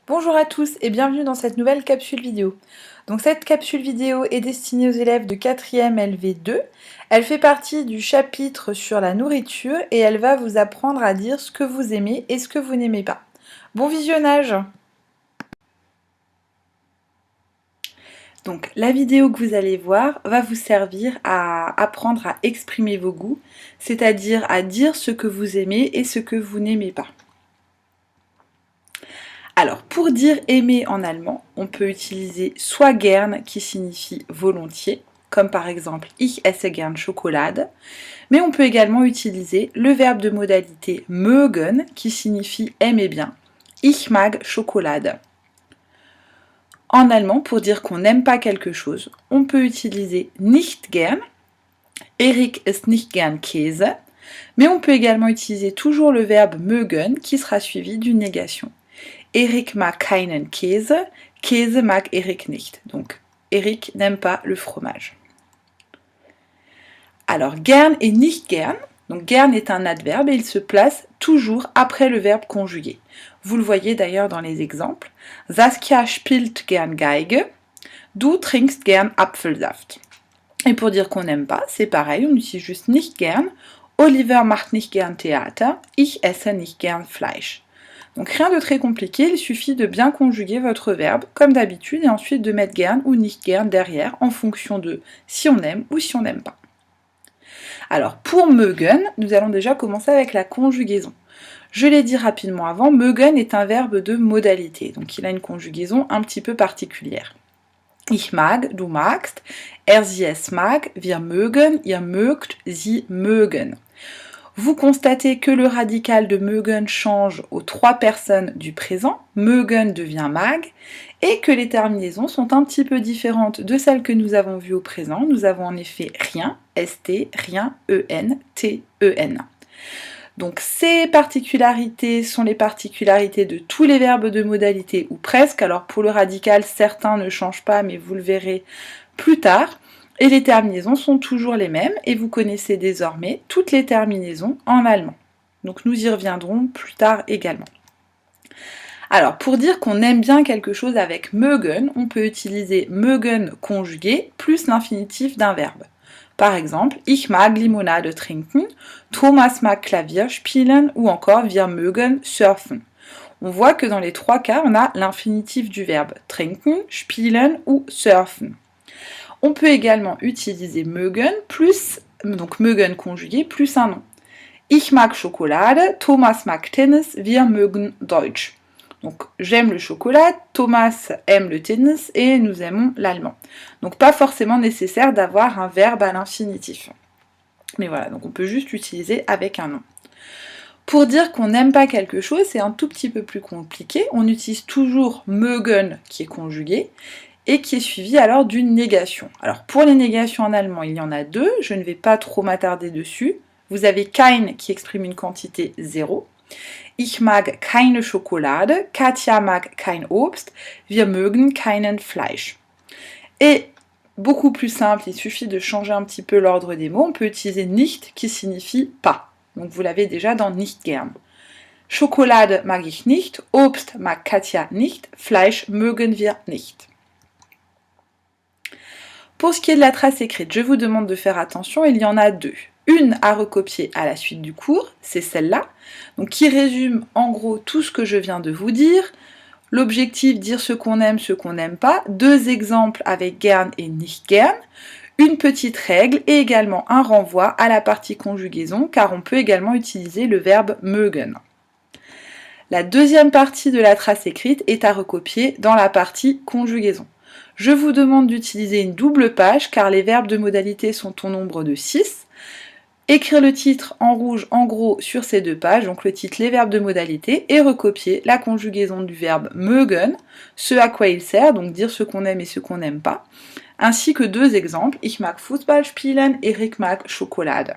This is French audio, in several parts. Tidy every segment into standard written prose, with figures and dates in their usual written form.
Bonjour à tous et bienvenue dans cette nouvelle capsule vidéo. Donc cette capsule vidéo est destinée aux élèves de 4e LV2. Elle fait partie du chapitre sur la nourriture et elle va vous apprendre à dire ce que vous aimez et ce que vous n'aimez pas. Bon visionnage! Donc la vidéo que vous allez voir va vous servir à apprendre à exprimer vos goûts, c'est-à-dire à dire ce que vous aimez et ce que vous n'aimez pas. Alors, pour dire aimer en allemand, on peut utiliser soit gern qui signifie volontiers, comme par exemple ich esse gern Schokolade, mais on peut également utiliser le verbe de modalité mögen qui signifie aimer bien, ich mag Schokolade. En allemand, pour dire qu'on n'aime pas quelque chose, on peut utiliser nicht gern, Erik isst nicht gern Käse, mais on peut également utiliser toujours le verbe mögen qui sera suivi d'une négation. Erik mag keinen Käse, Käse mag Erik nicht. Donc, Erik n'aime pas le fromage. Alors, gern et nicht gern. Donc, gern est un adverbe et il se place toujours après le verbe conjugué. Vous le voyez d'ailleurs dans les exemples. Saskia spielt gern Geige. Du trinkst gern Apfelsaft. Et pour dire qu'on n'aime pas, c'est pareil, on utilise juste nicht gern. Oliver macht nicht gern Theater. Ich esse nicht gern Fleisch. Donc rien de très compliqué, il suffit de bien conjuguer votre verbe comme d'habitude et ensuite de mettre gern ou nicht gern derrière en fonction de si on aime ou si on n'aime pas. Alors pour mögen, nous allons déjà commencer avec la conjugaison. Je l'ai dit rapidement avant, mögen est un verbe de modalité, donc il a une conjugaison un petit peu particulière. Ich mag, du magst, sie es mag, wir mögen, ihr mögt, sie mögen. Vous constatez que le radical de mögen change aux trois personnes du présent, mögen devient mag, et que les terminaisons sont un petit peu différentes de celles que nous avons vues au présent. Nous avons en effet rien, st, rien, en, ten. Donc ces particularités sont les particularités de tous les verbes de modalité, ou presque. Alors pour le radical, certains ne changent pas, mais vous le verrez plus tard. Et les terminaisons sont toujours les mêmes et vous connaissez désormais toutes les terminaisons en allemand. Donc nous y reviendrons plus tard également. Alors pour dire qu'on aime bien quelque chose avec mögen, on peut utiliser mögen conjugué plus l'infinitif d'un verbe. Par exemple, ich mag Limonade trinken, Thomas mag Klavier spielen ou encore wir mögen surfen. On voit que dans les trois cas, on a l'infinitif du verbe trinken, spielen ou surfen. On peut également utiliser mögen plus, donc mögen conjugué plus un nom. Ich mag Schokolade, Thomas mag Tennis, wir mögen Deutsch. Donc j'aime le chocolat, Thomas aime le tennis et nous aimons l'allemand. Donc pas forcément nécessaire d'avoir un verbe à l'infinitif. Mais voilà, donc on peut juste l'utiliser avec un nom. Pour dire qu'on n'aime pas quelque chose, c'est un tout petit peu plus compliqué. On utilise toujours mögen qui est conjugué et qui est suivi alors d'une négation. Alors pour les négations en allemand, il y en a deux, je ne vais pas trop m'attarder dessus. Vous avez kein qui exprime une quantité 0. Ich mag keine Schokolade, Katja mag kein Obst, wir mögen keinen Fleisch. Et beaucoup plus simple, il suffit de changer un petit peu l'ordre des mots, on peut utiliser nicht qui signifie pas. Donc vous l'avez déjà dans nicht gern. Schokolade mag ich nicht, Obst mag Katja nicht, Fleisch mögen wir nicht. Pour ce qui est de la trace écrite, je vous demande de faire attention, il y en a deux. Une à recopier à la suite du cours, c'est celle-là, donc qui résume en gros tout ce que je viens de vous dire. L'objectif, dire ce qu'on aime, ce qu'on n'aime pas. Deux exemples avec gern et nicht gern. Une petite règle et également un renvoi à la partie conjugaison, car on peut également utiliser le verbe mögen. La deuxième partie de la trace écrite est à recopier dans la partie conjugaison. Je vous demande d'utiliser une double page car les verbes de modalité sont au nombre de 6. Écrire le titre en rouge en gros sur ces deux pages, donc le titre, les verbes de modalité, et recopier la conjugaison du verbe mögen, ce à quoi il sert, donc dire ce qu'on aime et ce qu'on n'aime pas, ainsi que deux exemples, ich mag Fußball spielen, Erik mag Schokolade.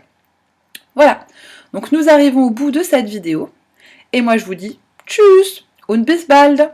Voilà, donc nous arrivons au bout de cette vidéo, et moi je vous dis tschüss und bis bald!